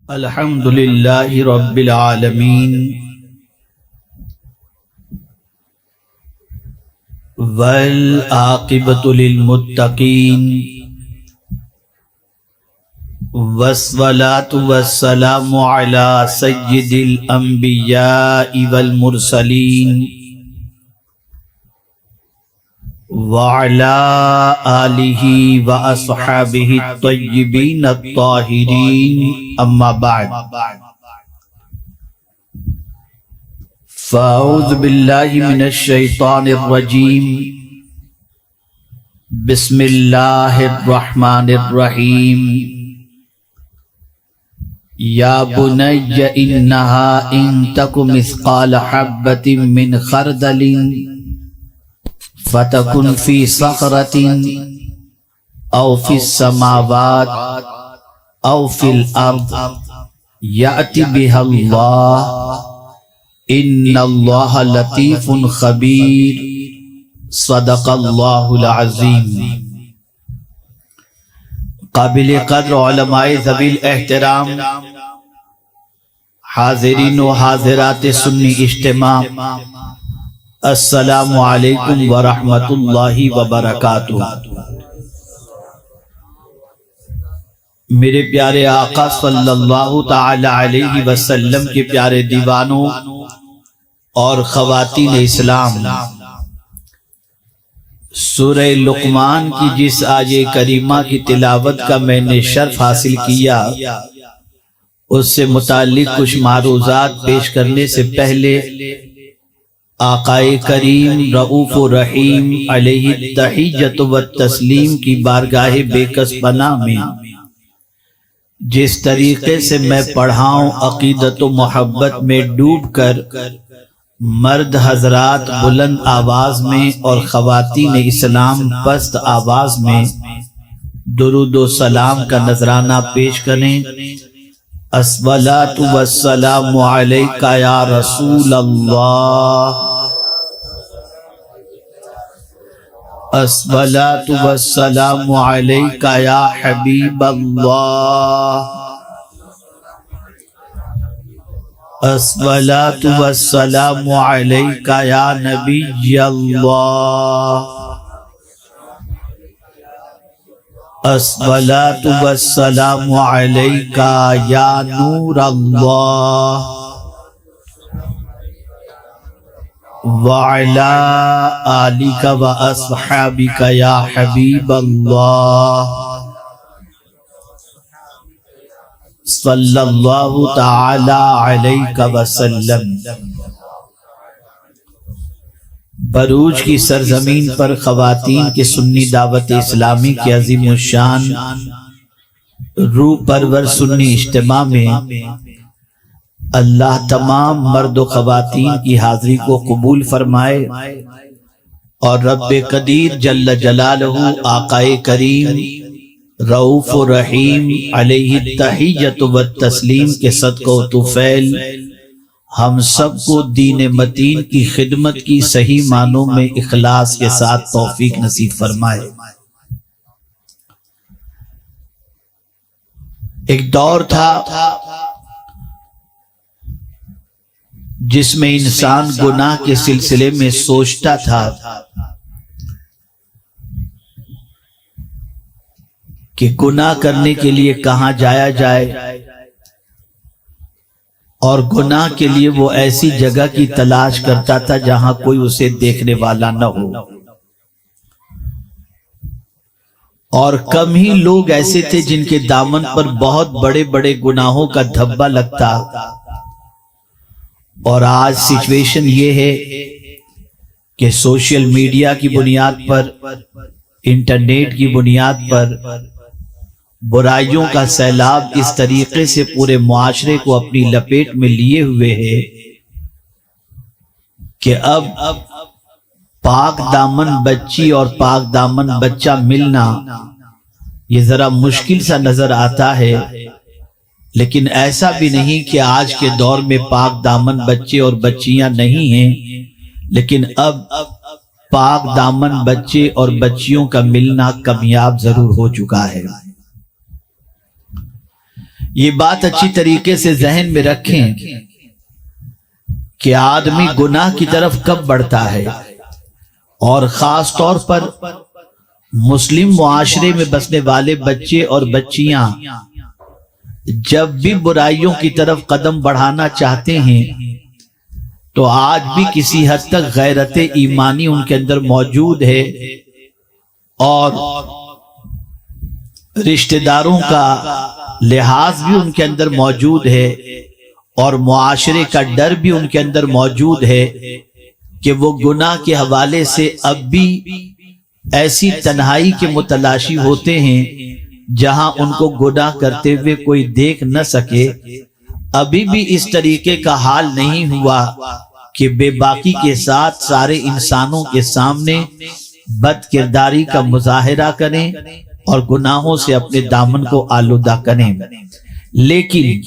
الحمد للہ رب العالمین والعاقبۃ للمتقین والصلاة والسلام علی سید الانبیاء والمرسلین وعلى آلہ واصحابہ الطیبین الطاہرین اما بعد فاعوذ باللہ من الشیطان الرجیم بسم اللہ الرحمن الرحیم یا بنی انہا ان تک مثقال حبۃ من خردل فَتَكُنْ فِي صَخْرَةٍ أَوْ فِي السَّمَاوَاتِ أَوْ فِي الْأَرْضِ يَأْتِ بِهَا اللَّهُ إِنَّ اللَّهَ لَطِيفٌ خَبِيرٌ صدق اللہ العظیم۔ قابل قدر علماء ذوی الاحترام، حاضرین و حاضرات سنی اجتماع، السلام علیکم ورحمۃ اللہ وبرکاتہ۔ میرے پیارے آقا صلی اللہ تعالی علیہ وسلم کے پیارے دیوانوں اور خواتین اسلام، سورہ لقمان کی جس آیہ کریمہ کی تلاوت کا میں نے شرف حاصل کیا، اس سے متعلق کچھ معروضات پیش کرنے سے پہلے آقا کریم رؤوف رحیم علیہ التحیۃ والتسلیم کی بارگاہ بے کس پناہ میں جس طریقے سے میں پڑھاؤں عقیدت و محبت میں ڈوب کر مرد حضرات بلند آواز میں اور خواتین اسلام پست آواز میں درود و سلام کا نذرانہ پیش کریں۔ الصلاۃ والسلام علیک یا رسول اللہ، الصلاۃ والسلام علیک یا حبیب اللہ، الصلاۃ والسلام علیک یا نبی اللہ، الصلاۃ والسلام علیک یا نور اللہ، وعلی آلک واصحابک یا حبیب اللہ، صلی اللہ تعالی علیہ وسلم۔ بروج کی سرزمین پر خواتین کے سنی دعوت اسلامی کے عظیم الشان روح پرور سنی اجتماع میں اللہ تمام مرد و خواتین کی حاضری کو قبول فرمائے اور رب قدیر جل جلالہ آقا کریم رؤوف رحیم علیہ التحیۃ والتسلیم کے صدقہ و طفیل ہم سب کو دین متین کی خدمت کی صحیح معنوں میں اخلاص کے ساتھ توفیق نصیب فرمائے۔ ایک دور تھا جس میں انسان گناہ کے سلسلے میں سوچتا تھا کہ گناہ کرنے کے لیے کہاں جایا جائے، اور گناہ کے لیے وہ ایسی جگہ کی تلاش کرتا تھا جہاں کوئی اسے دیکھنے والا نہ ہو، اور کم ہی لوگ ایسے تھے جن کے دامن پر بہت بڑے بڑے گناہوں کا دھبا لگتا۔ اور آج سچویشن یہ ہے کہ سوشل میڈیا کی بنیاد پر، انٹرنیٹ کی بنیاد پر برائیوں کا سیلاب اس طریقے سے پورے معاشرے کو اپنی لپیٹ میں لیے ہوئے ہے کہ اب پاک دامن بچی اور پاک دامن بچہ ملنا یہ ذرا مشکل سا نظر آتا ہے، لیکن ایسا بھی نہیں کہ آج کے دور میں پاک دامن بچے اور بچیاں نہیں ہیں، لیکن اب پاک دامن بچے اور بچیوں کا ملنا کامیاب ضرور ہو چکا ہے۔ یہ بات اچھی طریقے سے ذہن میں رکھیں کہ آدمی گناہ کی طرف کب بڑھتا ہے، اور خاص طور پر مسلم معاشرے میں بسنے والے بچے اور بچیاں جب بھی برائیوں کی طرف قدم بڑھانا چاہتے ہیں تو آج بھی کسی حد تک غیرت ایمانی ان کے اندر موجود ہے، اور رشتہ داروں کا لحاظ بھی ان کے اندر موجود ہے، اور معاشرے کا ڈر بھی ان کے اندر موجود ہے کہ وہ گناہ کے حوالے سے اب بھی ایسی تنہائی کے متلاشی ہوتے ہیں جہاں ان کو گناہ کرتے ہوئے کوئی دیکھ نہ سکے۔ ابھی بھی اس طریقے کا حال نہیں ہوا کہ بے باکی کے ساتھ سارے انسانوں کے سامنے بد کرداری کا مظاہرہ کریں اور گناہوں سے اپنے دامن کو آلودہ کریں، لیکن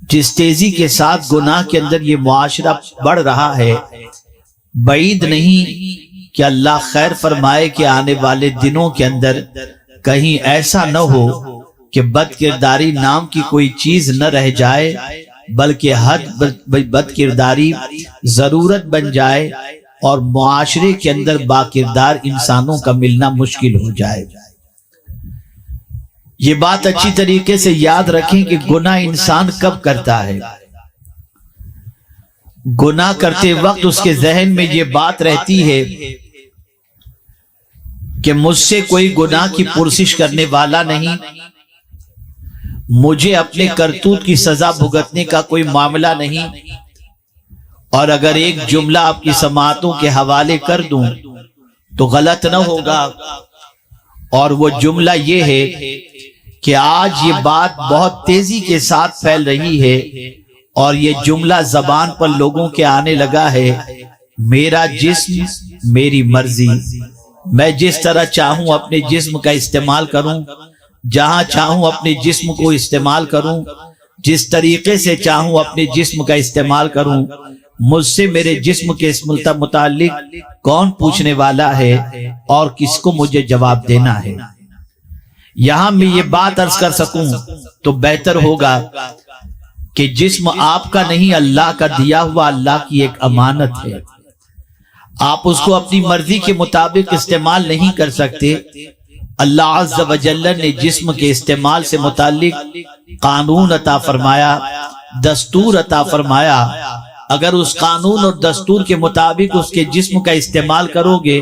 جس تیزی کے ساتھ گناہ کے اندر یہ معاشرہ بڑھ رہا ہے، بعید نہیں کہ اللہ خیر فرمائے کہ آنے والے دنوں کے اندر کہیں ایسا نہ ہو کہ بد کرداری نام کی کوئی چیز نہ رہ جائے، بلکہ حد بد کرداری ضرورت بن جائے اور معاشرے کے اندر با کردار انسانوں کا ملنا مشکل ہو جائے۔ یہ بات اچھی طریقے سے یاد رکھیں کہ گناہ انسان کب کرتا ہے۔ گناہ کرتے وقت اس کے ذہن میں یہ بات رہتی ہے کہ مجھ سے کوئی گناہ کی پرسش کرنے والا نہیں، مجھے اپنے کرتوت کی سزا بھگتنے کا کوئی معاملہ نہیں، اور اگر ایک جملہ آپ کی سماعتوں کے حوالے کر دوں تو غلط نہ ہوگا، اور وہ جملہ یہ ہے کہ آج یہ بات بہت تیزی کے ساتھ پھیل رہی ہے اور یہ جملہ زبان پر لوگوں کے آنے لگا ہے، میرا جسم میری مرضی، میں جس طرح چاہوں اپنے جسم کا استعمال کروں، جہاں چاہوں اپنے جسم کو استعمال کروں، جس طریقے سے چاہوں اپنے جسم کا استعمال کروں، مجھ سے میرے جسم کے اس متعلق کون پوچھنے والا ہے اور کس کو مجھے جواب دینا ہے۔ یہاں میں یہ بات عرض کر سکوں تو بہتر ہوگا کہ جسم آپ کا نہیں، اللہ کا دیا ہوا اللہ کی ایک امانت ہے، آپ اس کو اپنی مرضی کے مطابق استعمال نہیں کر سکتے۔ اللہ عز و جل نے جسم کے استعمال سے متعلق قانون عطا فرمایا، دستور عطا فرمایا، اگر اس قانون اور دستور کے مطابق اس کے جسم کا استعمال کرو گے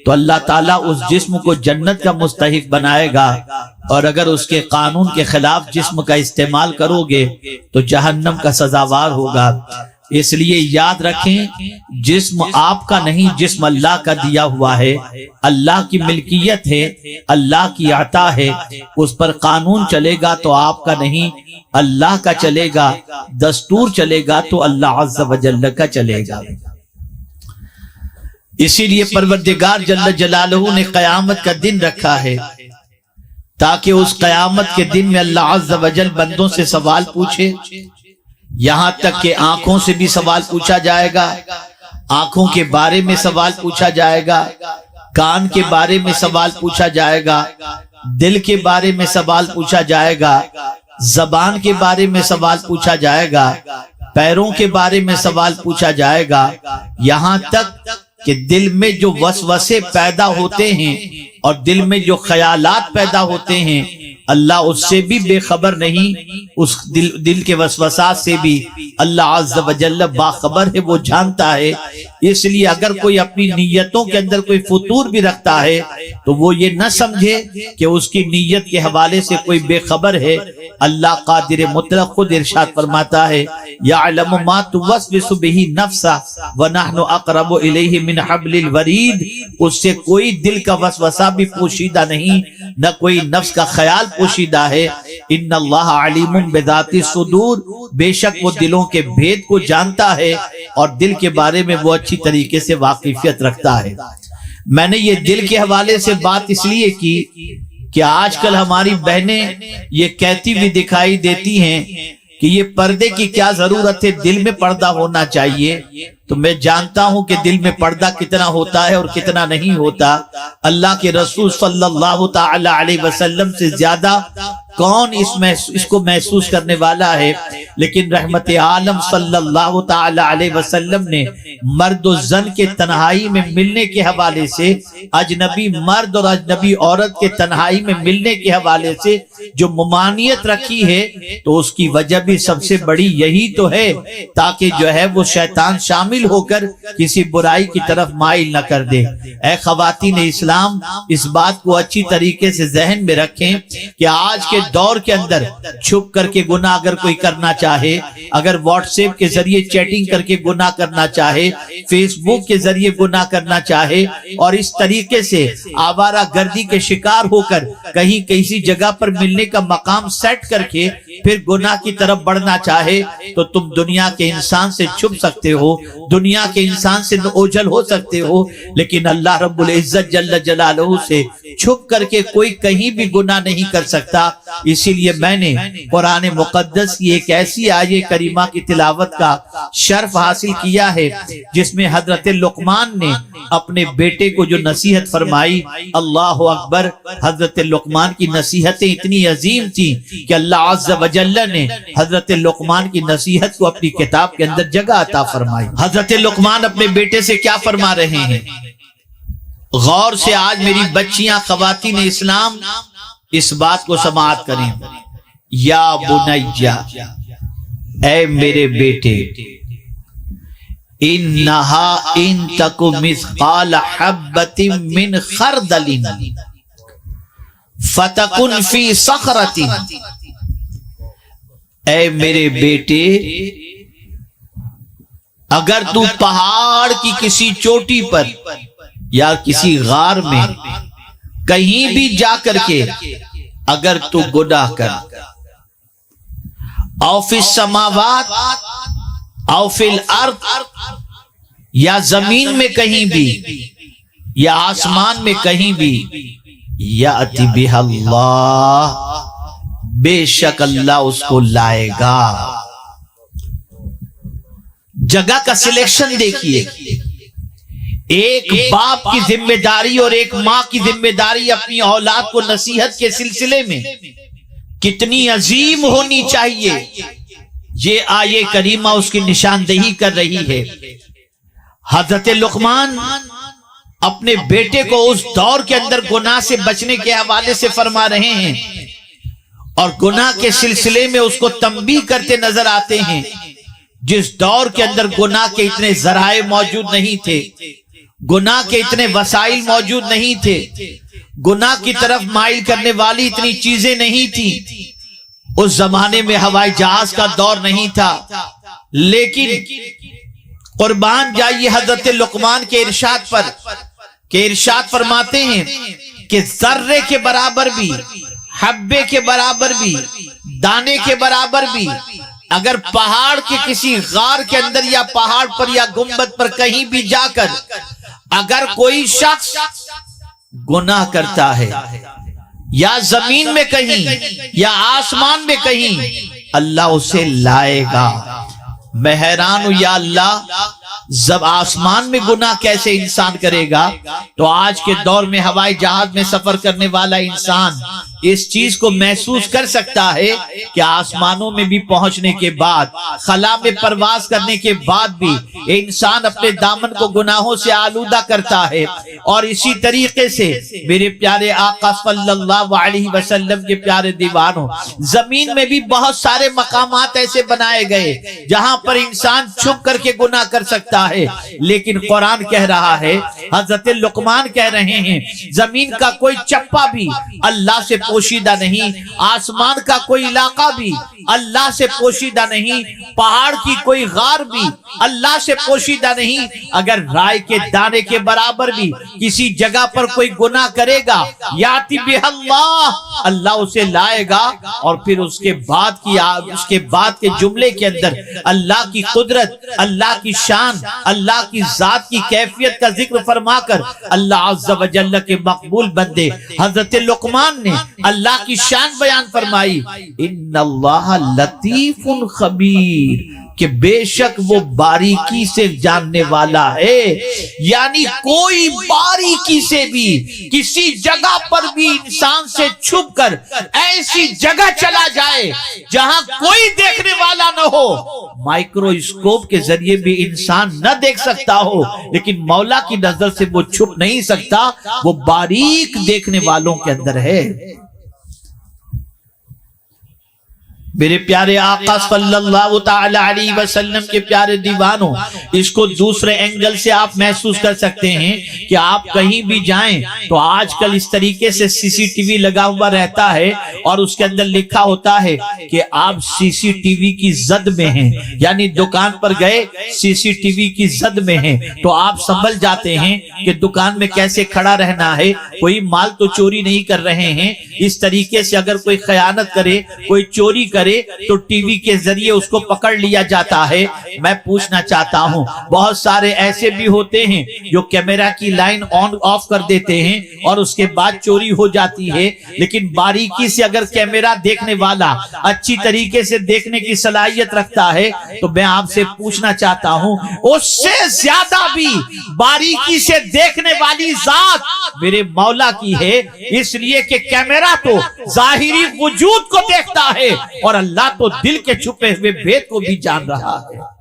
تو اللہ تعالیٰ اس جسم کو جنت کا مستحق بنائے گا، اور اگر اس کے قانون کے خلاف جسم کا استعمال کرو گے تو جہنم کا سزاوار ہوگا۔ اس لیے یاد رکھیں، جسم آپ کا نہیں، جسم اللہ کا دیا ہوا ہے، اللہ کی ملکیت ہے، اللہ کی عطا ہے، اس پر قانون چلے گا تو آپ کا نہیں، اللہ کا چلے گا، دستور چلے گا تو اللہ عز و جل کا چلے گا۔ اسی لیے پروردگار جل جلالہ نے قیامت کا دن رکھا ہے تاکہ اس قیامت کے دن میں اللہ عز و جل بندوں سے سوال پوچھے، یہاں تک کہ آنکھوں سے بھی سوال پوچھا جائے گا، آنکھوں کے بارے میں سوال پوچھا جائے گا، کان کے بارے میں سوال پوچھا جائے گا، دل کے بارے میں سوال پوچھا جائے گا، زبان کے بارے میں سوال پوچھا جائے گا، پیروں کے بارے میں سوال پوچھا جائے گا، یہاں تک کہ دل میں جو وسوسے پیدا ہوتے ہیں اور دل میں جو خیالات پیدا ہوتے ہیں، اللہ اس سے بھی بے خبر نہیں، اس دل کے وسوسات سے بھی اللہ عز و جل باخبر ہے، وہ جانتا ہے۔ اس لیے اگر کوئی اپنی نیتوں کے اندر کوئی فطور بھی رکھتا ہے تو وہ یہ نہ سمجھے کہ اس کی نیت کے حوالے سے کوئی بے خبر ہے۔ اللہ قادر مطلق خود ارشاد فرماتا ہے، یعلم ما توسوس به نفسہ ونحن اقرب الیہ من حبل الورید، اس سے کوئی دل کا وسوسہ بھی پوشیدہ نہیں، نہ کوئی نفس کا خیال پوشیدہ ہے۔ ان اللہ علیم بذات الصدور، بے شک وہ دلوں کے بھید کو جانتا ہے اور دل کے بارے میں وہ اچھی طریقے سے واقفیت رکھتا ہے۔ میں نے یہ دل کے حوالے سے بات اس لیے کی کہ آج کل ہماری بہنیں یہ کہتی بھی دکھائی دیتی ہیں کہ یہ پردے کی کیا ضرورت ہے، دل میں پردہ ہونا چاہیے، تو میں جانتا ہوں کہ دل میں پردہ کتنا ہوتا ہے اور کتنا نہیں ہوتا۔ اللہ کے رسول صلی اللہ تعالی علیہ وسلم سے زیادہ کون اس کو محسوس کرنے والا ہے، لیکن رحمت عالم صلی اللہ تعالی علیہ وسلم نے مرد و زن کے تنہائی میں ملنے کے حوالے سے، اجنبی مرد اور اجنبی عورت کے تنہائی میں ملنے کے حوالے سے جو ممانعت رکھی ہے، تو اس کی وجہ بھی سب سے بڑی یہی تو ہے تاکہ جو ہے وہ شیطان شامل ہو کر کسی برائی کی طرف مائل نہ کر دے۔ اے خواتین اسلام، اس بات کو اچھی طریقے سے ذہن میں رکھیں کہ آج کے دور کے اندر چھپ کر کے گناہ اگر کوئی کرنا چاہے، اگر واٹس ایپ کے ذریعے چیٹنگ کر کے گناہ کرنا چاہے، فیس بک کے ذریعے گناہ کرنا چاہے، اور اس طریقے سے آوارہ گردی کے شکار ہو کر کہیں کسی جگہ پر ملنے کا مقام سیٹ کر کے پھر گناہ کی طرف بڑھنا چاہے، تو تم دنیا کے انسان سے چھپ سکتے ہو، دنیا کے انسان سے اوجھل ہو سکتے ہو، لیکن اللہ رب العزت جل جلالہ سے چھپ کر کے کوئی کہیں بھی گناہ نہیں کر سکتا۔ اسی لیے میں نے قرآن مقدس کی ایک ایسی آیت کریمہ کی تلاوت کا شرف حاصل کیا ہے جس میں حضرت لقمان نے اپنے بیٹے کو جو نصیحت فرمائی، اللہ اکبر، حضرت لقمان کی نصیحتیں اتنی عظیم تھیں کہ اللہ عز و جل نے حضرت لقمان کی نصیحت کو اپنی کتاب کے اندر جگہ عطا فرمائی۔ حضرت لقمان اپنے بیٹے سے کیا فرما رہے ہیں؟ غور سے آج میری بچیاں خواتین اسلام اس بات کو سماعت کریں۔ یا بنیا، اے میرے بیٹے، انہا ان تک مثقال حبۃ من خردل فتکن فی صخرۃ، اے میرے بیٹے، اگر تو پہاڑ کی کسی چوٹی پر یا کسی غار میں کہیں بھی جا کر کے اگر تو گناہ کر، او فی السماوات او فی الارض، یا زمین میں کہیں بھی یا آسمان میں کہیں بھی، یأتی بہا اللہ، بے شک اللہ اس کو لائے گا۔ جگہ کا سلیکشن دیکھیے، ایک باپ کی ذمہ داری اور ایک ماں کی ذمہ داری اپنی اولاد کو نصیحت کے سلسلے میں کتنی عظیم ہونی چاہیے، یہ آیے کریمہ اس کی نشاندہی کر رہی ہے۔ حضرت لقمان اپنے بیٹے کو اس دور کے اندر گناہ سے بچنے کے حوالے سے فرما رہے ہیں، اور گناہ کے سلسلے میں اس کو تنبیہ کرتے نظر آتے ہیں۔ جس دور کے اندر گناہ کے اتنے ذرائع موجود نہیں تھے، گناہ کے اتنے وسائل موجود نہیں تھے، گناہ کی طرف مائل کرنے والی اتنی چیزیں نہیں تھی، اس زمانے میں ہوائی جہاز کا دور نہیں تھا، لیکن قربان جائیے حضرت لقمان کے ارشاد پر کہ ارشاد فرماتے ہیں کہ ذرے کے برابر بھی، حبے کے برابر بھی، دانے کے برابر بھی اگر پہاڑ کے کسی غار کے اندر یا پہاڑ پر یا گنبد پر کہیں بھی جا کر اگر کوئی شخص گناہ کرتا ہے، یا زمین میں کہیں یا آسمان میں کہیں، اللہ اسے لائے گا۔ میں حیران ہوں، یا اللہ، جب آسمان میں گناہ کیسے انسان کرے گا، تو آج کے دور میں ہوائی جہاز میں سفر کرنے والا انسان اس چیز کو محسوس کر سکتا ہے کہ آسمانوں میں بھی پہنچنے کے بعد، خلا میں پرواز کرنے کے بعد بھی انسان اپنے دامن کو گناہوں سے آلودہ کرتا ہے۔ اور اسی طریقے سے میرے پیارے آقا صلی اللہ علیہ وسلم کے پیارے دیوانوں، زمین میں بھی بہت سارے مقامات ایسے بنائے گئے جہاں پر انسان چھپ کر کے گناہ کر سکتا ہے، لیکن قرآن کہہ رہا ہے، حضرت لقمان کہہ رہے ہیں، زمین کا کوئی چپا بھی اللہ سے پوشیدہ نہیں، آسمان کا کوئی علاقہ بھی اللہ سے پوشیدہ نہیں، پہاڑ کی کوئی غار بھی اللہ سے پوشیدہ نہیں۔ اگر رائے کے دانے کے برابر بھی کسی جگہ پر کوئی گناہ کرے گا، یاتی بہ اللہ، اللہ اسے لائے گا۔ اور پھر اس کے بعد کے جملے کے اندر اللہ کی قدرت، اللہ کی شان، اللہ کی ذات کی کیفیت کا ذکر فرما کر اللہ عز و جل کے مقبول بندے حضرت لقمان نے اللہ کی شان بیان فرمائی، ان اللہ لطیف خبیر، کہ بے شک وہ باریکی سے جاننے والا ہے. یعنی کوئی باریکی سے بھی کسی جگہ پر بھی انسان سے چھپ کر ایسی جگہ چلا جائے جہاں کوئی دیکھنے والا نہ ہو، مائکروسکوپ کے ذریعے بھی انسان نہ دیکھ سکتا ہو، لیکن مولا کی نظر سے وہ چھپ نہیں سکتا، وہ باریک دیکھنے والوں کے اندر ہے. میرے پیارے آقا صلی اللہ تعالی علیہ وسلم کے پیارے دیوانوں، اس کو دوسرے اینگل سے آپ محسوس کر سکتے ہیں کہ آپ کہیں بھی جائیں تو آج کل اس طریقے سے سی سی ٹی وی لگا ہوا رہتا ہے اور اس کے اندر لکھا ہوتا ہے کہ آپ سی سی ٹی وی کی زد میں ہیں، یعنی دکان پر گئے سی سی ٹی وی کی زد میں ہیں تو آپ سنبھل جاتے ہیں کہ دکان میں کیسے کھڑا رہنا ہے، کوئی مال تو چوری نہیں کر رہے ہیں. اس طریقے سے اگر کوئی خیانت کرے، کوئی چوری کرے تو ٹی وی کے ذریعے اس کو پکڑ لیا جاتا ہے. میں پوچھنا چاہتا ہوں، بہت سارے ایسے بھی ہوتے ہیں جو کیمرہ کی لائن آن آف کر دیتے ہیں اور اس کے بعد چوری ہو جاتی ہے، لیکن باریکی سے اگر کیمرہ دیکھنے والا اچھی طریقے سے دیکھنے کی صلاحیت رکھتا ہے تو میں آپ سے پوچھنا چاہتا ہوں، اس سے زیادہ بھی باریکی سے دیکھنے والی ذات میرے مولا کی ہے. اس لیے کہ کیمرہ تو ظاہری وجود کو دیکھتا ہے اور اللہ تو دل کے چھپے ہوئے بھید کو بھی جان رہا ہے.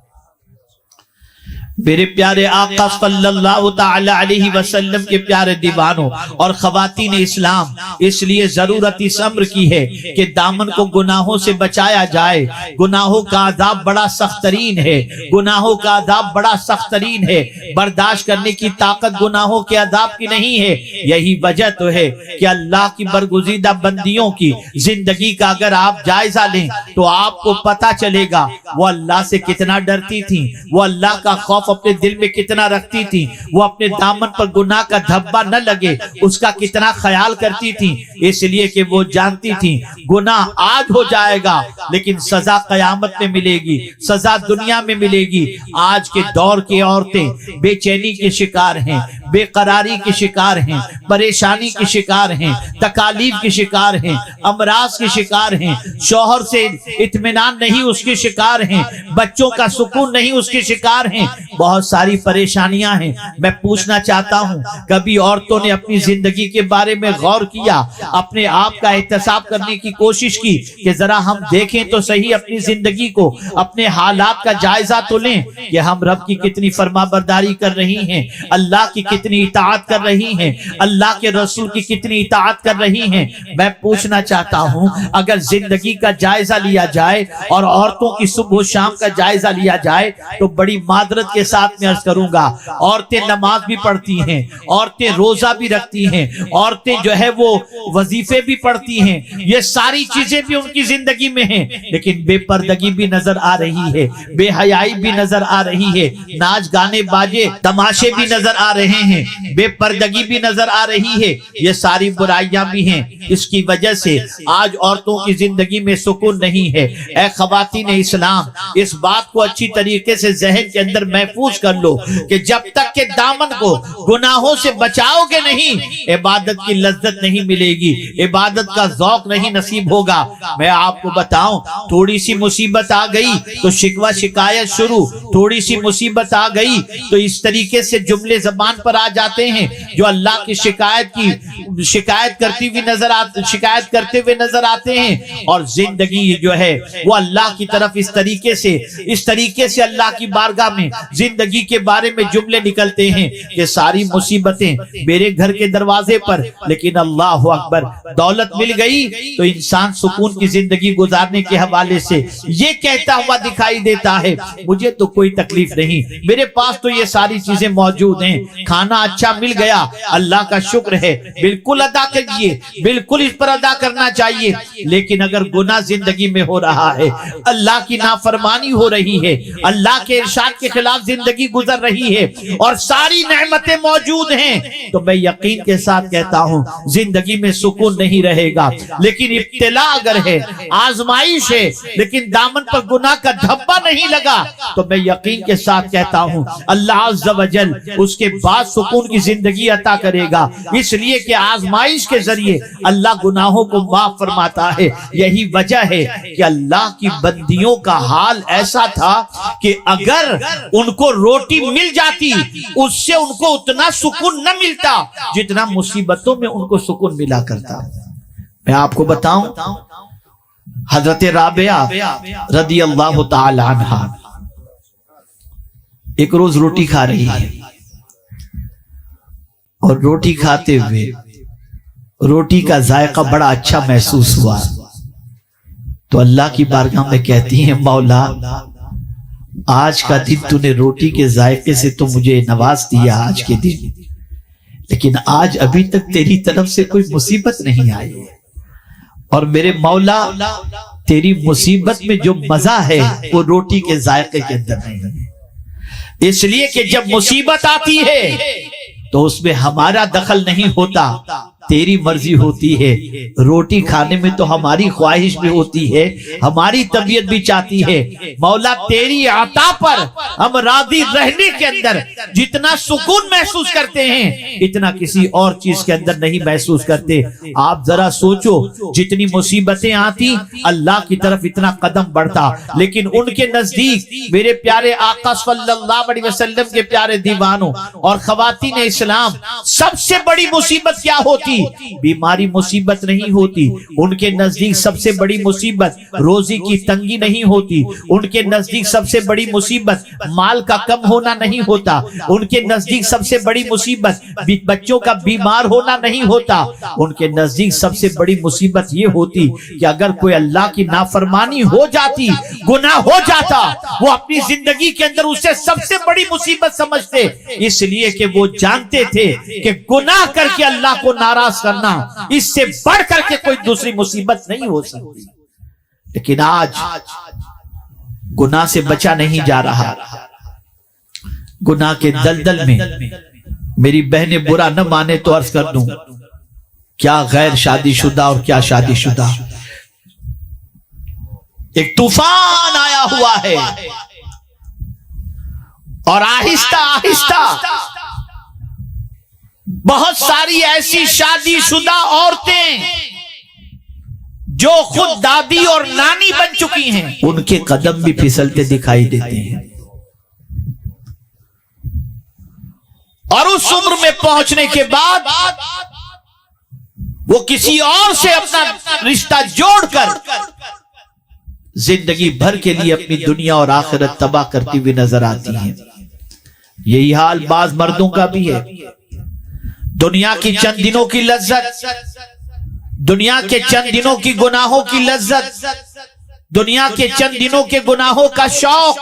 میرے پیارے آقا صلی اللہ تعالی علیہ وسلم کے پیارے دیوانوں اور خواتین اسلام، اس لیے ضرورت اس امر کی ہے کہ دامن کو گناہوں سے بچایا جائے. گناہوں کا عذاب بڑا سخت ترین ہے، گناہوں کا عذاب بڑا سخت ترین ہے. برداشت کرنے کی طاقت گناہوں کے عذاب کی نہیں ہے. یہی وجہ تو ہے کہ اللہ کی برگزیدہ بندیوں کی زندگی کا اگر آپ جائزہ لیں تو آپ کو پتہ چلے گا وہ اللہ سے کتنا ڈرتی تھی، وہ اللہ کا خوف اپنے دل میں کتنا رکھتی تھی، وہ اپنے دامن پر گناہ کا دھبا نہ لگے اس کا کتنا خیال کرتی تھی. اس لیے کہ وہ جانتی تھی گناہ آج ہو جائے گا لیکن سزا قیامت میں ملے گی، سزا دنیا میں ملے گی. آج کے دور کی عورتیں بے چینی کے شکار ہیں، بے قراری کے شکار ہیں، پریشانی کے شکار ہیں، تکالیف کے شکار ہیں، امراض کے شکار ہیں، شوہر سے اطمینان نہیں اس کے شکار ہیں، بچوں کا سکون نہیں اس کے شکار ہیں، بہت ساری پریشانیاں ہیں. میں پوچھنا چاہتا ہوں، کبھی عورتوں نے اپنی زندگی کے بارے میں غور کیا، اپنے آپ کا احتساب کرنے کی کوشش کی کہ ذرا ہم دیکھیں تو صحیح اپنی زندگی کو، اپنے حالات کا جائزہ تو لیں کہ ہم رب کی کتنی فرما برداری کر رہی ہیں، اللہ کی کتنی اطاعت کر رہی ہیں، اللہ کے رسول کی کتنی اطاعت کر رہی ہیں. میں پوچھنا چاہتا ہوں، اگر زندگی کا جائزہ لیا جائے اور عورتوں کی صبح و شام کا جائزہ لیا جائے تو بڑی معذرت کے ساتھ میں عرض کروں گا، عورتیں نماز بھی پڑھتی ہیں، عورتیں روزہ بھی رکھتی ہیں، عورتیں جو ہے وہ وظیفے بھی پڑھتی ہیں، یہ ساری چیزیں بھی ان کی زندگی میں ہیں، لیکن بے پردگی بھی نظر آ رہی ہے، بے حیائی بھی نظر آ رہی ہے، ناچ گانے باجے تماشے بھی نظر آ رہے ہیں، بے پردگی بھی نظر آ رہی ہے. یہ ساری برائیاں بھی ہیں. اس کی وجہ سے آج عورتوں کی زندگی میں سکون نہیں ہے. اے خواتین اسلام، اس بات کو اچھی طریقے سے ذہن کے اندر محفوظ کر لو کہ جب تک کہ دامن کو گناہوں سے بچاؤ گے نہیں، عبادت کی لذت نہیں ملے گی، عبادت کا ذوق نہیں نصیب ہوگا. میں آپ کو بتاؤں، تھوڑی سی مصیبت آ گئی تو شکوہ شکایت شروع، تھوڑی سی مصیبت آ گئی تو اس طریقے سے جملے زبان پر آ جاتے ہیں جو اللہ کی شکایت کرتے ہوئے نظر آتے ہیں. اور زندگی جو ہے وہ اللہ کی طرف اس طریقے سے اللہ کی بارگاہ میں زندگی کے بارے میں جملے نکلتے ہیں کہ ساری مصیبتیں میرے گھر کے دروازے پر، لیکن اللہ اکبر، دولت مل گئی تو انسان سکون کی زندگی گزارنے کے حوالے سے یہ کہتا ہوا دکھائی دیتا ہے مجھے تو کوئی تکلیف نہیں، میرے پاس تو یہ ساری چیزیں موجود ہیں، کھانا اچھا مل گیا، اللہ کا شکر ہے، بالکل ادا کیجیے، بالکل اس پر ادا کرنا چاہیے. لیکن اگر گناہ زندگی میں ہو رہا ہے، اللہ کی نافرمانی ہو رہی ہے، اللہ کے ارشاد کے خلاف زندگی گزر رہی ہے اور ساری نعمتیں موجود ہیں تو میں یقین کے ساتھ کہتا ہوں زندگی میں سکون نہیں رہے گا. لیکن ابتلا اگر ہے، آزمائش ہے، لیکن دامن پر گناہ کا دھبا نہیں لگا تو میں یقین کے ساتھ کہتا ہوں اللہ عز و جل اس کے بعد سکون کی زندگی عطا کرے گا. اس لیے کہ آزمائش کے ذریعے اللہ گناہوں کو معاف فرماتا ہے. یہی وجہ ہے کہ اللہ کی بندیوں کا حال ایسا تھا کہ اگر ان کو روٹی مل جاتی اس سے ان کو اتنا سکون نہ ملتا جتنا مصیبتوں میں ان کو سکون ملا کرتا. میں آپ کو بتاؤں حضرت رابعہ رضی اللہ تعالی عنہا ایک روز روٹی کھا رہی ہے اور روٹی کھاتے ہوئے روٹی کا ذائقہ بڑا اچھا محسوس ہوا تو اللہ کی بارگاہ میں کہتی ہیں مولا آج کا دن تو نے روٹی کے ذائقے سے تو مجھے نواز دیا آج کے دن، لیکن آج ابھی تک تیری طرف سے کوئی مصیبت نہیں آئی ہے اور میرے مولا تیری مصیبت میں جو مزہ ہے وہ روٹی کے ذائقے کے اندر نہیں ہے. اس لیے کہ جب مصیبت آتی ہے تو اس میں ہمارا دخل نہیں ہوتا، تیری مرضی ہوتی ہے. روٹی کھانے میں تو ہماری خواہش بھی ہوتی ہے، ہماری طبیعت بھی چاہتی ہے. مولا تیری عطا پر ہم راضی رہنے کے اندر جتنا سکون محسوس کرتے ہیں اتنا کسی اور چیز کے اندر نہیں محسوس کرتے. آپ ذرا سوچو جتنی مصیبتیں آتی اللہ کی طرف اتنا قدم بڑھتا، لیکن ان کے نزدیک میرے پیارے آقا صلی اللہ علیہ وسلم کے پیارے دیوانوں اور خواتین اسلام سب سے بڑی مصیبت کیا ہوتی؟ بیماری مصیبت نہیں ہوتی. ان کے نزدیک سب سے بڑی مصیبت روزی کی تنگی نہیں ہوتی. ان کے نزدیک سب سے بڑی مصیبت مال کا کم ہونا نہیں ہوتا. ان کے نزدیک سب سے بڑی مصیبت بچوں کا بیمار ہونا نہیں ہوتا. ان کے نزدیک سب سے بڑی مصیبت یہ ہوتی کہ اگر کوئی اللہ کی نافرمانی ہو جاتی، گناہ ہو جاتا، وہ اپنی زندگی کے اندر اسے سب سے بڑی مصیبت سمجھتے، اس لیے کہ وہ جانتے تھے کہ گناہ کر کے اللہ کو ناراض کرنا اس سے بڑھ کر کے کوئی دوسری مصیبت نہیں ہو سکتی. لیکن آج گناہ سے بچا نہیں جا رہا. گناہ کے دلدل میں میری بہنیں برا نہ مانے تو عرض کر دوں کیا غیر شادی شدہ اور کیا شادی شدہ ایک طوفان آیا ہوا ہے اور آہستہ آہستہ بہت ساری ایسی شادی شدہ عورتیں جو خود دادی اور نانی بن چکی ہیں ان کے قدم بھی پھسلتے دکھائی دیتے ہیں اور اس عمر میں پہنچنے کے بعد وہ کسی اور سے اپنا رشتہ جوڑ کر زندگی بھر کے لیے اپنی دنیا اور آخرت تباہ کرتی ہوئی نظر آتی ہیں. یہی حال بعض مردوں کا بھی ہے. دنیا کی چند دنوں کی لذت، دنیا کے چند دنوں کی گناہوں کی لذت، دنیا کے چند دنوں کے گناہوں کا شوق.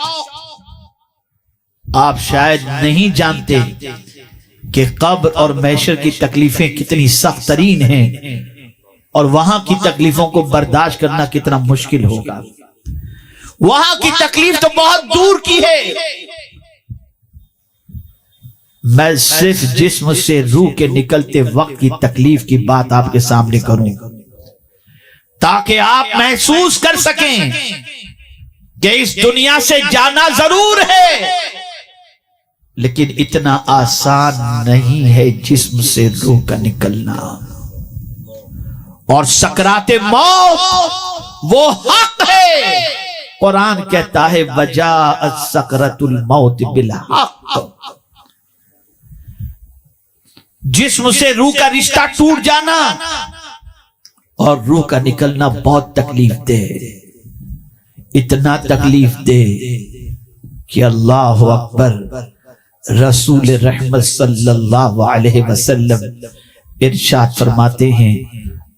آپ شاید نہیں جانتے کہ قبر اور محشر کی تکلیفیں کتنی سخت ترین ہیں اور وہاں کی تکلیفوں کو برداشت کرنا کتنا مشکل ہوگا. وہاں کی تکلیف تو بہت دور کی ہے. میں صرف جسم سے روح کے نکلتے وقت کی تکلیف کی بات آپ کے سامنے کروں تاکہ آپ محسوس کر سکیں کہ اس دنیا سے جانا ضرور ہے لیکن اتنا آسان نہیں ہے جسم سے روح کا نکلنا. اور سکرات موت وہ حق ہے. قرآن کہتا ہے وجاءت سکرۃ الموت بالحق. جسم سے روح کا رشتہ ٹوٹ جانا اور روح کا نکلنا بہت تکلیف دہ، اتنا تکلیف دہ کہ اللہ اکبر. رسول رحمت صلی اللہ علیہ وسلم ارشاد فرماتے ہیں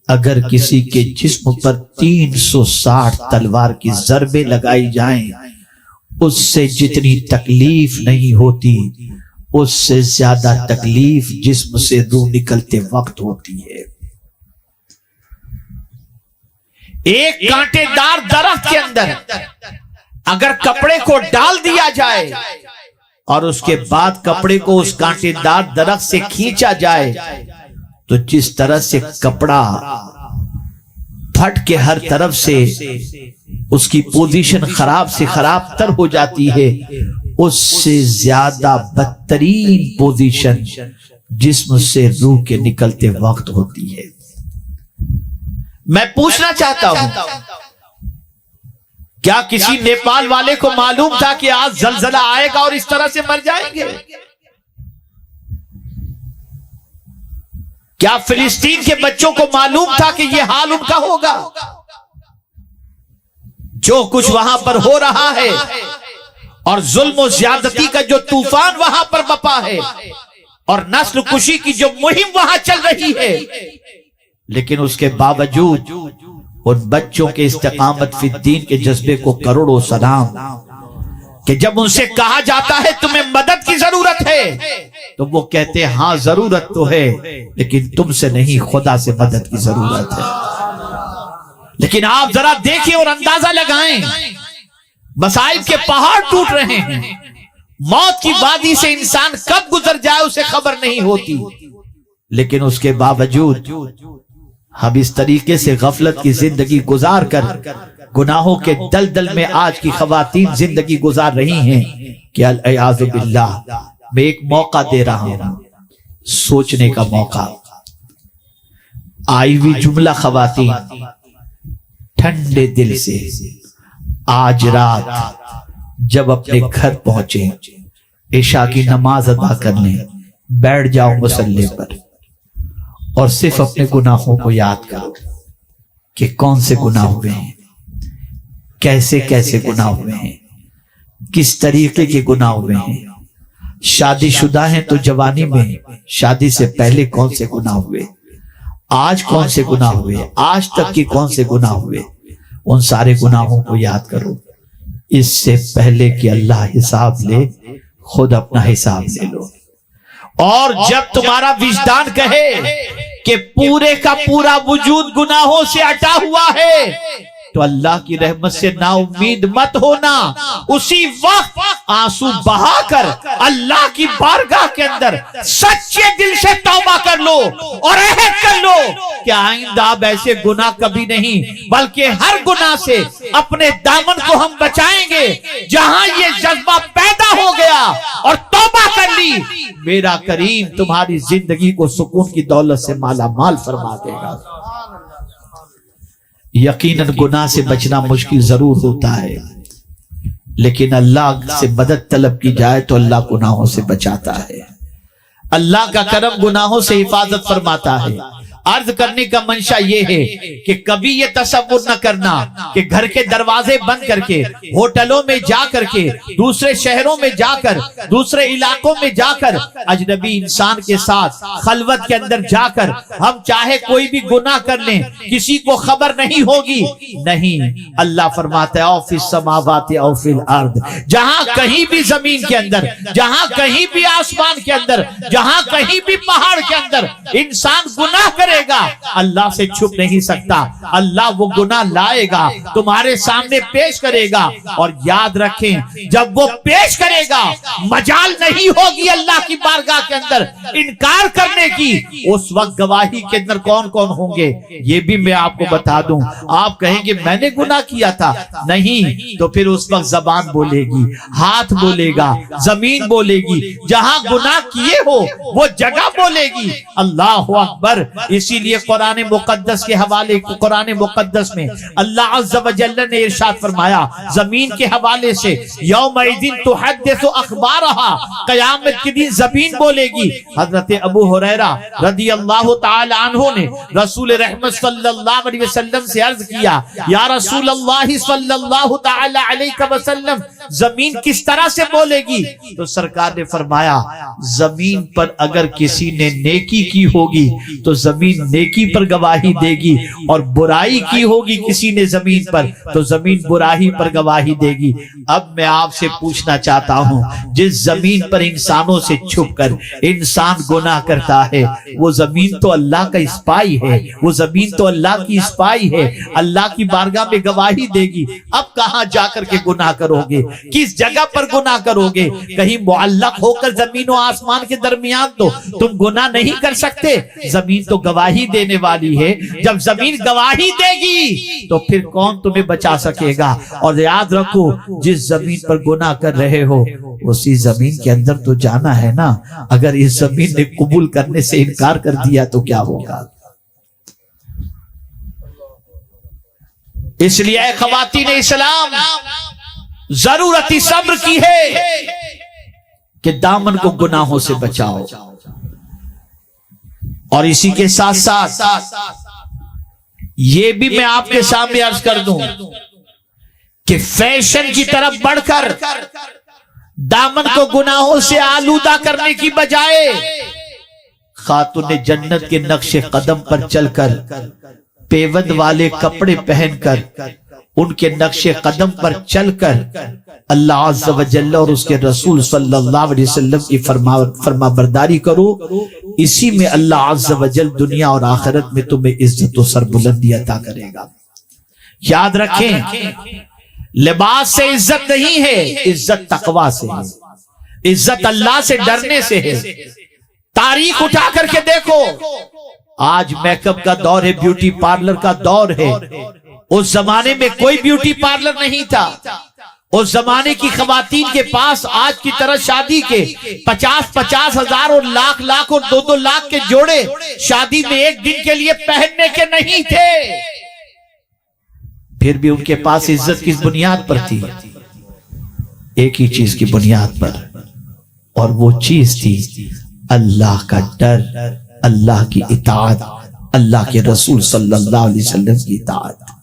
اگر کسی کے جسم پر 360 تلوار کی ضربیں لگائی جائیں اس سے جتنی تکلیف نہیں ہوتی اس سے زیادہ تکلیف جسم سے روح نکلتے وقت ہوتی ہے. ایک کانٹے دار درخت کے اندر اگر کپڑے کو ڈال دیا جائے اور اس کے بعد کپڑے کو اس کانٹے دار درخت سے کھینچا جائے تو جس طرح سے کپڑا پھٹ کے ہر طرف سے اس کی پوزیشن خراب سے خراب تر ہو جاتی ہے، اس سے زیادہ بدترین پوزیشن جسم سے روح کے نکلتے وقت ہوتی ہے۔ میں پوچھنا چاہتا ہوں، کیا کسی نیپال والے کو معلوم تھا کہ آج زلزلہ آئے گا اور اس طرح سے مر جائیں گے؟ کیا فلسطین کے بچوں کو معلوم تھا کہ یہ حال ان کا ہوگا؟ جو کچھ وہاں پر ہو رہا ہے اور ظلم و زیادتی کا جو طوفان وہاں پر بپا ہے اور نسل کشی کی جو مہم وہاں چل رہی ہے، لیکن اس کے باوجود ان بچوں کے استقامت فی الدین کے جذبے کو کروڑوں سلام کہ جب ان سے کہا جاتا ہے تمہیں مدد کی ضرورت ہے تو وہ کہتے ہیں ہاں ضرورت تو ہے، لیکن تم سے نہیں، خدا سے مدد کی ضرورت ہے۔ لیکن آپ ذرا دیکھیں اور اندازہ لگائیں، مصائب کے پہاڑ ٹوٹ رہے ہیں، موت کی وادی سے انسان کب گزر جائے اسے خبر نہیں ہوتی، لیکن اس کے باوجود ہم اس طریقے سے غفلت کی زندگی گزار کر گناہوں کے دلدل میں آج کی خواتین زندگی گزار رہی ہیں کہ اعوذ باللہ۔ میں ایک موقع دے رہا ہوں، سوچنے کا موقع۔ آئی ہوئی جملہ خواتین ٹھنڈے دل سے آج رات جب اپنے گھر پہنچے، عشاء کی نماز ادا کرنے بیٹھ جاؤ مصلی پر اور صرف اپنے گناہوں کو یاد کرو کہ کون سے گناہ ہوئے ہیں، کیسے کیسے گناہ ہوئے ہیں، کس طریقے کے گناہ ہوئے ہیں۔ شادی شدہ ہیں تو جوانی میں شادی سے پہلے کون سے گناہ ہوئے، آج کون سے گناہ ہوئے، آج تک کے کون سے گناہ ہوئے، ان سارے گناہوں کو یاد کرو اس سے پہلے کہ اللہ حساب لے، خود اپنا حساب لے لو۔ اور جب تمہارا وجدان کہے کہ پورے کا پورا وجود گناہوں سے اٹا ہوا ہے تو اللہ کی رحمت سے نا امید مت ہونا، اسی وقت آنسو بہا کر اللہ کی بارگاہ کے اندر سچے دل سے توبہ کر لو اور عہد کر لو کہ آئندہ اب ایسے گناہ کبھی نہیں، بلکہ ہر گناہ سے اپنے دامن کو ہم بچائیں گے۔ جہاں یہ جذبہ پیدا ہو گیا اور توبہ کر لی، میرا کریم تمہاری زندگی کو سکون کی دولت سے مالا مال فرما دے گا۔ یقیناً گناہ سے بچنا مشکل ضرور ہوتا ہے، لیکن اللہ سے مدد طلب کی جائے تو اللہ گناہوں سے بچاتا ہے۔ اللہ کا کرم گناہوں سے حفاظت فرماتا ہے۔ عرض کرنے کا منشا یہ ہے کہ کبھی یہ تصور نہ کرنا کہ گھر کے دروازے بند کر کے، ہوٹلوں میں جا کر کے، دوسرے شہروں میں جا کر، دوسرے علاقوں میں جا کر، اجنبی انسان کے ساتھ خلوت کے اندر جا کر ہم چاہے کوئی بھی گناہ کر لیں کسی کو خبر نہیں ہوگی۔ نہیں، اللہ فرماتا ہے او فی السماوات او فی الارض، جہاں کہیں بھی زمین کے اندر، جہاں کہیں بھی آسمان کے اندر، جہاں کہیں بھی پہاڑ کے اندر انسان گناہ کرے گا، اللہ سے چھپ نہیں سکتا۔ اللہ وہ گناہ لائے گا، تمہارے سامنے پیش کرے گا، اور یاد رکھیں جب وہ پیش کرے گا مجال نہیں ہوگی اللہ کی بارگاہ کے اندر انکار کرنے کی۔ اس وقت گواہی کے اندر کون کون ہوں گے یہ بھی میں آپ کو بتا دوں۔ آپ کہیں گے میں نے گناہ کیا تھا، نہیں تو پھر اس وقت زبان بولے گی، ہاتھ بولے گا، زمین بولے گی، جہاں گناہ کیے ہو وہ جگہ بولے گی۔ اللہ اکبر۔ اسی لیے قرآن مقدس کے حوالے، قرآن مقدس میں اللہ عز و جل نے ارشاد فرمایا زمین کے حوالے سے، یومئذ تحدث اخبارہا، قیامت کے دن زمین بولے گی۔ حضرت ابو ہریرہ رضی اللہ تعالی عنہ نے رسول رحمت صلی اللہ علیہ وسلم سے عرض کیا یا رسول اللہ صلی اللہ تعالی علیہ وسلم زمین کس طرح سے بولے گی؟ تو سرکار نے فرمایا زمین پر اگر کسی نے نیکی کی ہوگی تو زمین زمین نیکی پر گواہی دے گی، اور برائی کی ہوگی کسی نے زمین پر تو زمین برائی پر گواہی دے گی۔ اب میں آپ سے پوچھنا چاہتا ہوں، جس زمین پر انسانوں سے چھپ کر انسان گناہ کرتا ہے، وہ زمین تو اللہ کا اسپائی ہے، وہ زمین تو اللہ کی اسپائی ہے، اللہ کی بارگاہ میں گواہی دے گی۔ اب کہاں جا کر کے گناہ کرو گے؟ کس جگہ پر گناہ کرو گے؟ کہیں معلق ہو کر زمین و آسمان کے درمیان تو تم گناہ نہیں کر سکتے۔ زمین تو گواہی دینے والی ہے، جب زمین گواہی دے گی تو پھر کون تمہیں بچا سکے گا؟ اور یاد رکھو، جس زمین پر گناہ کر رہے ہو اسی زمین کے اندر تو جانا ہے نا۔ اگر اس زمین نے قبول کرنے سے انکار کر دیا تو کیا ہوگا؟ اس لیے اے خواتین اسلام، ضرورت صبر کی ہے کہ دامن کو گناہوں سے بچاؤ۔ اور اسی کے ساتھ ساتھ یہ بھی میں آپ کے سامنے عرض کر دوں کہ فیشن کی طرف بڑھ کر دامن کو گناہوں سے آلودہ کرنے کی بجائے خاتون جنت کے نقش قدم پر چل کر، پیوند والے کپڑے پہن کر، ان کے نقش قدم پر چل کر اللہ عز و جل اور اس کے رسول صلی اللہ علیہ وسلم کی فرما برداری کرو۔ اسی میں اللہ عز و جل دنیا اور آخرت میں تمہیں عزت و سربلندی عطا کرے گا۔ یاد رکھیں، لباس سے عزت نہیں ہے، عزت تقویٰ سے ہے، عزت اللہ سے ڈرنے سے ہے۔ تاریخ اٹھا کر کے دیکھو، آج میک اپ کا دور ہے، بیوٹی پارلر کا دور ہے۔ اس زمانے میں کوئی بیوٹی پارلر نہیں تھا۔ اس زمانے کی خواتین کے پاس آج کی طرح شادی کے 50,000 اور لاکھ اور 2 لاکھ کے جوڑے شادی میں ایک دن کے لیے پہننے کے نہیں تھے۔ پھر بھی ان کے پاس عزت کس بنیاد پر تھی؟ ایک ہی چیز کی بنیاد پر، اور وہ چیز تھی اللہ کا ڈر، اللہ کی اطاعت، اللہ کے رسول صلی اللہ علیہ وسلم کی اطاعت۔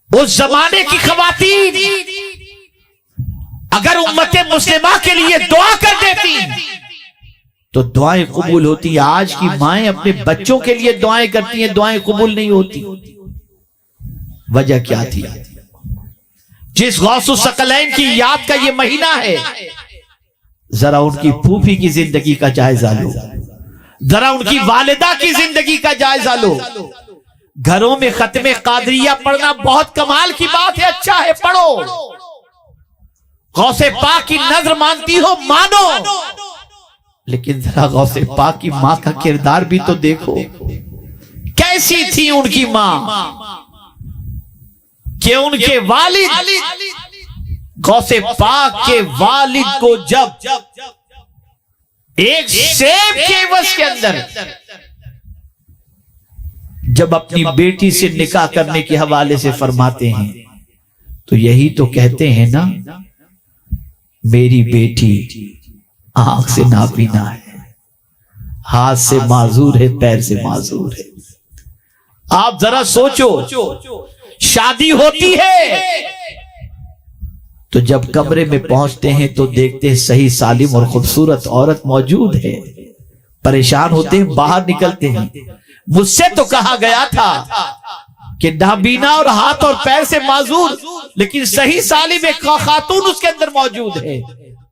اس زمانے کی خواتین اگر امت مسلمہ کے لیے دعا کر دیتی تو دعائیں قبول ہوتی۔ آج کی مائیں اپنے بچوں کے لیے دعائیں کرتی ہیں، دعائیں قبول نہیں ہوتی۔ وجہ کیا تھی؟ جس غوث الثقلین کی یاد کا یہ مہینہ ہے، ذرا ان کی پھوپھی کی زندگی کا جائزہ لو، ذرا ان کی والدہ کی زندگی کا جائزہ لو۔ گھروں میں ختم قادریہ پڑھنا بہت کمال کی بات ہے، اچھا ہے، پڑھو۔ غوث پاک کی نظر مانتی ہو، مانو، لیکن ذرا غوث پاک کی ماں کا کردار بھی تو دیکھو، کیسی تھی ان کی ماں کہ ان کے والد، غوث پاک کے والد کو جب ایک سیب کے عوض کے اندر جب اپنی بیٹی سے نکاح کرنے کے حوالے سے فرماتے ہیں تو یہی تو کہتے ہیں نا، میری بیٹی آنکھ سے نابینا ہے، ہاتھ سے معذور ہے، پیر سے معذور ہے۔ آپ ذرا سوچو، شادی ہوتی ہے تو جب کمرے میں پہنچتے ہیں تو دیکھتے ہیں صحیح سالم اور خوبصورت عورت موجود ہے، پریشان ہوتے ہیں، باہر نکلتے ہیں۔ مجھ سے تو کہا گیا تھا کہ نابینا اور ہاتھ اور پیر سے معذور، لیکن صحیح سالم ایک خاتون اس کے اندر موجود ہے۔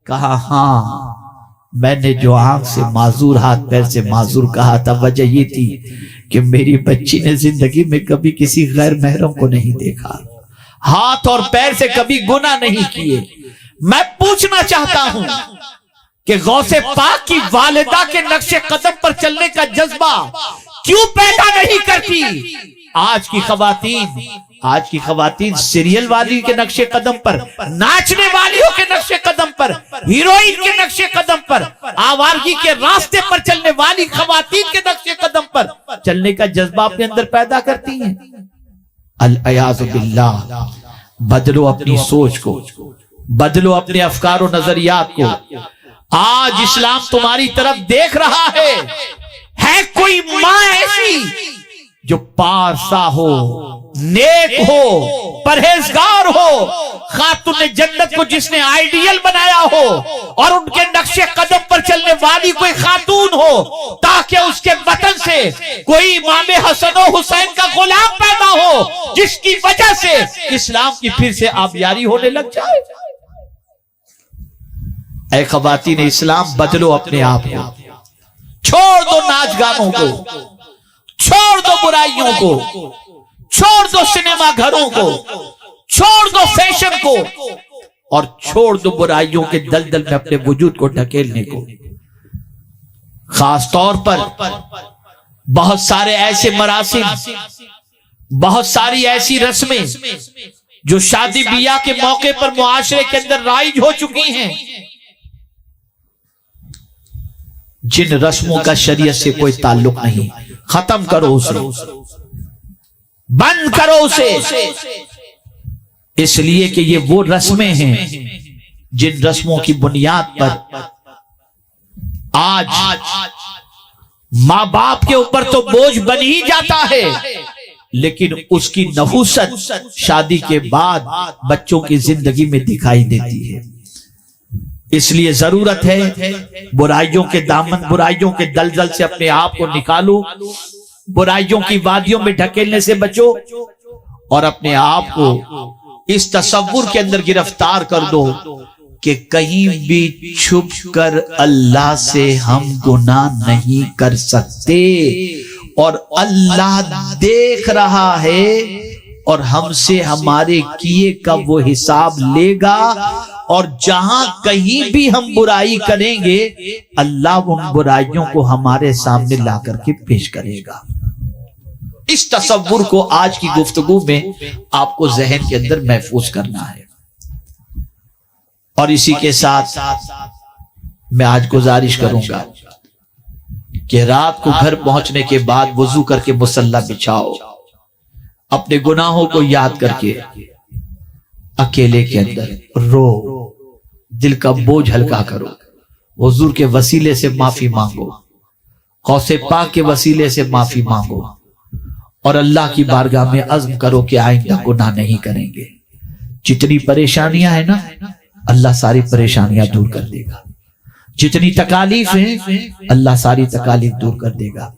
کہا ہاں، میں نے جو آنکھ سے معذور، ہاتھ پیر سے معذور کہا تھا، وجہ یہ تھی کہ میری بچی نے زندگی میں کبھی کسی غیر محرم کو نہیں دیکھا، ہاتھ اور پیر سے کبھی گناہ نہیں کیے۔ میں پوچھنا چاہتا ہوں کہ غوث پاک کی والدہ کے نقش قدم پر چلنے کا جذبہ کیوں پیدا نہیں کرتی؟ آج کی خواتین سیریل والی کے نقش قدم پر، ناچنے والیوں کے نقش قدم پر، ہیروئن کے نقش قدم پر، آوارگی کے راستے پر چلنے والی خواتین کے نقش قدم پر چلنے کا جذبہ اپنے اندر پیدا کرتی ہیں۔ العیاذ باللہ۔ بدلو اپنی سوچ کو، بدلو اپنے افکار و نظریات کو۔ آج اسلام تمہاری طرف دیکھ رہا ہے کوئی ماں ایسی جو پارسا ہو، نیک ہو، پرہیزگار ہو، خاتون جنت کو جس نے آئیڈیل بنایا ہو اور ان کے نقش قدم پر چلنے والی کوئی خاتون ہو، تاکہ اس کے وطن سے کوئی امام حسن و حسین کا غلام پیدا ہو جس کی وجہ سے اسلام کی پھر سے آبیاری ہونے لگ جائے. اے خواتین اسلام، بدلو اپنے آپ کو، چھوڑ دو ناچ گانوں کو، چھوڑ دو برائیوں کو، چھوڑ دو سنیما گھروں کو، چھوڑ دو فیشن کو، اور چھوڑ دو برائیوں کے دلدل میں اپنے وجود کو ڈھکیلنے کو. خاص طور پر بہت سارے ایسے مراسم، بہت ساری ایسی رسمیں جو شادی بیاہ کے موقع پر معاشرے کے اندر رائج ہو چکی ہیں، جن رسموں کا شریعت سے کوئی تعلق نہیں، ختم کرو اسے، بند کرو اسے. اس لیے کہ یہ وہ رسمیں ہیں جن رسموں کی بنیاد پر آج ماں باپ کے اوپر تو بوجھ بن ہی جاتا ہے، لیکن اس کی نحوست شادی کے بعد بچوں کی زندگی میں دکھائی دیتی ہے. اس لیے ضرورت ہے برائیوں کے دامن، برائیوں کے دلدل سے اپنے آپ کو نکالو، برائیوں کی وادیوں میں ڈھکیلنے سے بچو، اور اپنے آپ کو اس تصور کے اندر گرفتار کر دو کہ کہیں بھی چھپ کر اللہ سے ہم گناہ نہیں کر سکتے، اور اللہ دیکھ رہا ہے اور ہم سے ہمارے کیے کا وہ حساب لے گا، اور جہاں کہیں بھی ہم برائی کریں گے اللہ ان برائیوں کو ہمارے سامنے لا کر کے پیش کرے گا. اس تصور کو آج کی گفتگو میں آپ کو ذہن کے اندر محفوظ کرنا ہے. اور اسی کے ساتھ میں آج گزارش کروں گا کہ رات کو گھر پہنچنے کے بعد وضو کر کے مصلی بچھاؤ، اپنے گناہوں کو یاد کر کے اکیلے کے اندر رو، دل کا بوجھ ہلکا کرو، حضور کے وسیلے سے معافی مانگو، غوث پاک کے وسیلے سے معافی مانگو، اور اللہ کی بارگاہ میں عزم کرو کہ آئندہ گناہ نہیں کریں گے. جتنی پریشانیاں ہیں نا اللہ ساری پریشانیاں دور کر دے گا، جتنی تکالیف ہیں اللہ ساری تکالیف دور کر دے گا.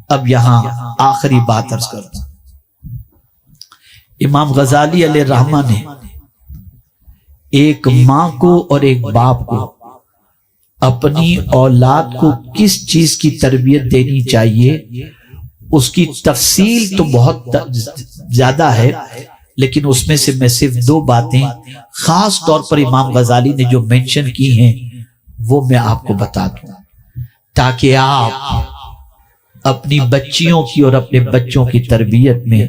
اب یہاں آخری بات عرض کرتا ہوں. امام غزالی علیہ الرحمہ نے ایک ماں کو اور ایک باپ کو اپنی اولاد کو کس چیز کی تربیت دینی چاہیے، اس کی تفصیل تو بہت زیادہ ہے، لیکن اس میں سے میں صرف 2 باتیں خاص طور پر امام غزالی نے جو مینشن کی ہیں وہ میں آپ کو بتا دوں، تاکہ آپ اپنی بچیوں کی اور اپنے بچوں کی تربیت میں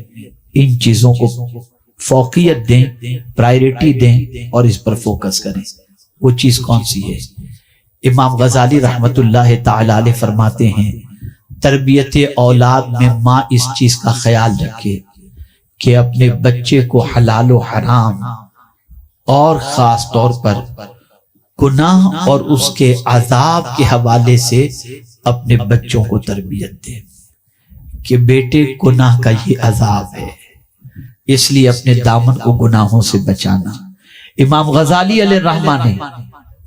ان چیزوں کو فوقیت دیں، پرائیورٹی دیں اور اس پر فوکس کریں. وہ چیز کون سی ہے؟ امام غزالی رحمت اللہ تعالی علیہ فرماتے ہیں تربیت اولاد میں ماں اس چیز کا خیال رکھے کہ اپنے بچے کو حلال و حرام اور خاص طور پر گناہ اور اس کے عذاب کے حوالے سے اپنے بچوں کو تربیت دے کہ بیٹے گناہ کا یہ عذاب ہے، اس لیے اپنے دامن کو گناہوں سے بچانا. امام غزالی علیہ الرحمہ نے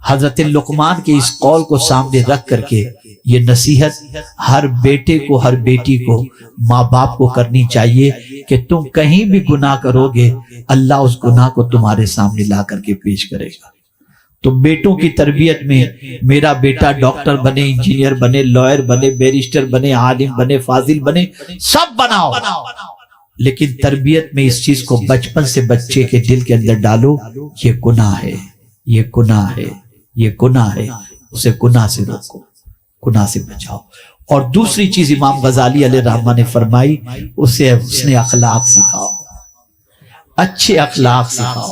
حضرت لقمان کے اس قول کو سامنے رکھ کر کے یہ نصیحت ہر بیٹے کو، ہر بیٹی کو، ماں باپ کو کرنی چاہیے کہ تم کہیں بھی گناہ کرو گے اللہ اس گناہ کو تمہارے سامنے لا کر کے پیش کرے گا. تو بیٹوں کی تربیت میں میرا بیٹا ڈاکٹر بنے، انجینئر بنے، لائر بنے، بیرسٹر بنے، عالم بنے، فاضل بنے، سب بناؤ، لیکن تربیت میں اس چیز کو بچپن سے بچے کے دل کے اندر ڈالو، یہ گناہ ہے، یہ گناہ ہے، یہ گناہ ہے، اسے گناہ سے روکو، گناہ سے بچاؤ. اور دوسری چیز امام غزالی علیہ الرحمہ نے فرمائی اسے حسن اخلاق سکھاؤ، اچھے اخلاق سکھاؤ.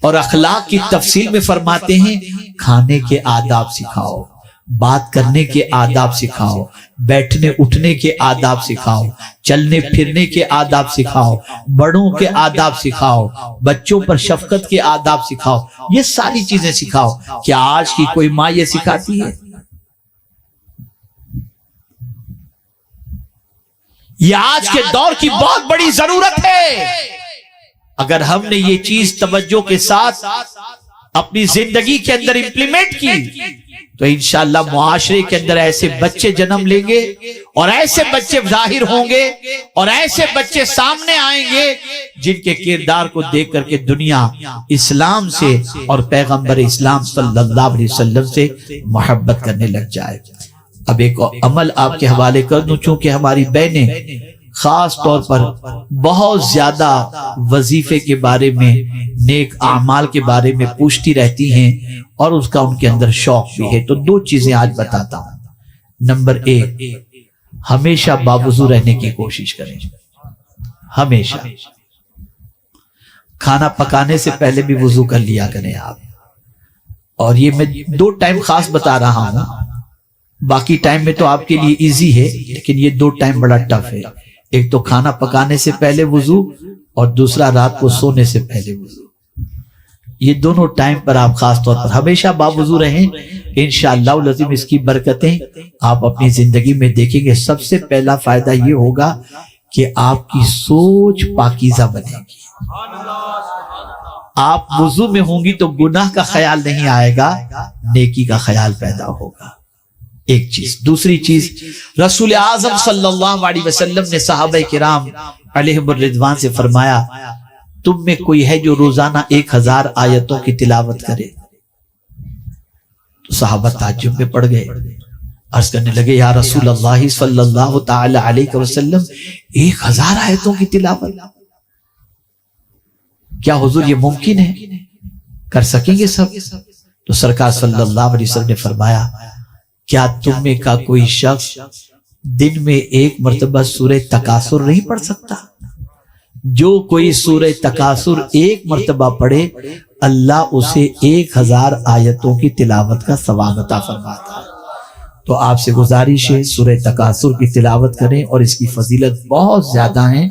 اور اخلاق کی تفصیل میں فرماتے ہیں کھانے کے آداب سکھاؤ، بات کرنے کے آداب سکھاؤ، بیٹھنے اٹھنے کے آداب سکھاؤ، چلنے پھرنے کے آداب سکھاؤ، بڑوں کے آداب سکھاؤ، بچوں پر شفقت کے آداب سکھاؤ. یہ ساری چیزیں سکھاؤ. کیا آج کی کوئی ماں یہ سکھاتی ہے؟ یہ آج کے دور کی بہت بڑی ضرورت ہے. اگر ہم نے یہ چیز توجہ کے ساتھ اپنی زندگی کے اندر امپلیمنٹ کی تو انشاءاللہ معاشرے کے اندر ایسے بچے جنم لیں گے اور ایسے بچے ظاہر ہوں گے اور ایسے بچے سامنے آئیں گے جن کے کردار کو دیکھ کر کے دنیا اسلام سے اور پیغمبر اسلام صلی اللہ علیہ وسلم سے محبت کرنے لگ جائے۔ اب ایک عمل آپ کے حوالے کر دوں، چونکہ ہماری بہنیں خاص طور پر بہت زیادہ وظیفے کے بارے میں، نیک اعمال کے بارے میں پوچھتی رہتی ہیں اور اس کا ان کے اندر شوق بھی ہے، تو دو چیزیں آج بتاتا ہوں۔ نمبر 1، ہمیشہ باوضو رہنے کی کوشش کریں، ہمیشہ کھانا پکانے سے پہلے بھی وضو کر لیا کریں آپ۔ اور یہ میں 2 ٹائم خاص بتا رہا ہوں، باقی ٹائم میں تو آپ کے لیے ایزی ہے، لیکن یہ 2 ٹائم بڑا ٹف ہے۔ ایک تو کھانا پکانے سے پہلے وضو اور دوسرا رات کو سونے سے پہلے وضو۔ یہ دونوں ٹائم پر آپ خاص طور پر ہمیشہ باوضو رہیں، انشاءاللہ العظیم اس کی برکتیں آپ اپنی زندگی میں دیکھیں گے۔ سب سے پہلا فائدہ یہ ہوگا کہ آپ کی سوچ پاکیزہ بنے گی۔ آپ وضو میں ہوں گی تو گناہ کا خیال نہیں آئے گا، نیکی کا خیال پیدا ہوگا، ایک چیز۔ دوسری چیز، رسول اعظم صلی اللہ علیہ وسلم نے صحابہ کرام علیہم الرضوان سے فرمایا، تم میں کوئی ہے جو روزانہ 1000 آیتوں کی تلاوت کرے؟ تو صحابہ تعجب میں پڑ گئے، عرض کرنے لگے، یا رسول اللہ صلی اللہ تعالی علیہ وسلم 1000 آیتوں کی تلاوت؟ کیا حضور یہ ممکن ہے؟ کر سکیں گے سب؟ تو سرکار صلی اللہ علیہ وسلم نے فرمایا، کیا تم میں کا کوئی شخص دن میں 1 مرتبہ سورہ تکاثر نہیں پڑھ سکتا؟ جو کوئی سورہ تکاثر 1 مرتبہ پڑھے، اللہ اسے 1000 آیتوں کی تلاوت کا ثواب عطا فرماتا ہے۔ تو آپ سے گزارش ہے سورہ تکاثر کی تلاوت کریں، اور اس کی فضیلت بہت زیادہ ہیں۔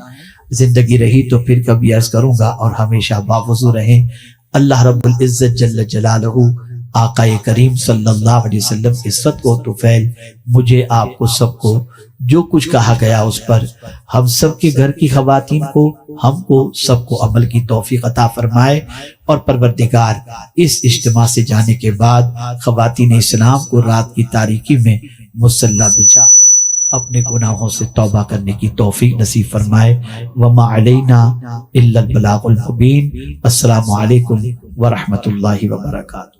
زندگی رہی تو پھر کبھی عرض کروں گا، اور ہمیشہ باوضو رہیں۔ اللہ رب العزت جل جلالہ، آقا کریم صلی اللہ علیہ وسلم کی عزت کو طفیل مجھے، آپ کو، سب کو جو کچھ کہا گیا اس پر ہم سب کے گھر کی خواتین کو، ہم کو سب کو عمل کی توفیق عطا فرمائے، اور پروردگار اس اجتماع سے جانے کے بعد خواتین اسلام کو رات کی تاریکی میں مصلی بچھا کر اپنے گناہوں سے توبہ کرنے کی توفیق نصیب فرمائے۔ وما علینا الا البلاغ المبین۔ السلام علیکم ورحمۃ اللہ وبرکاتہ۔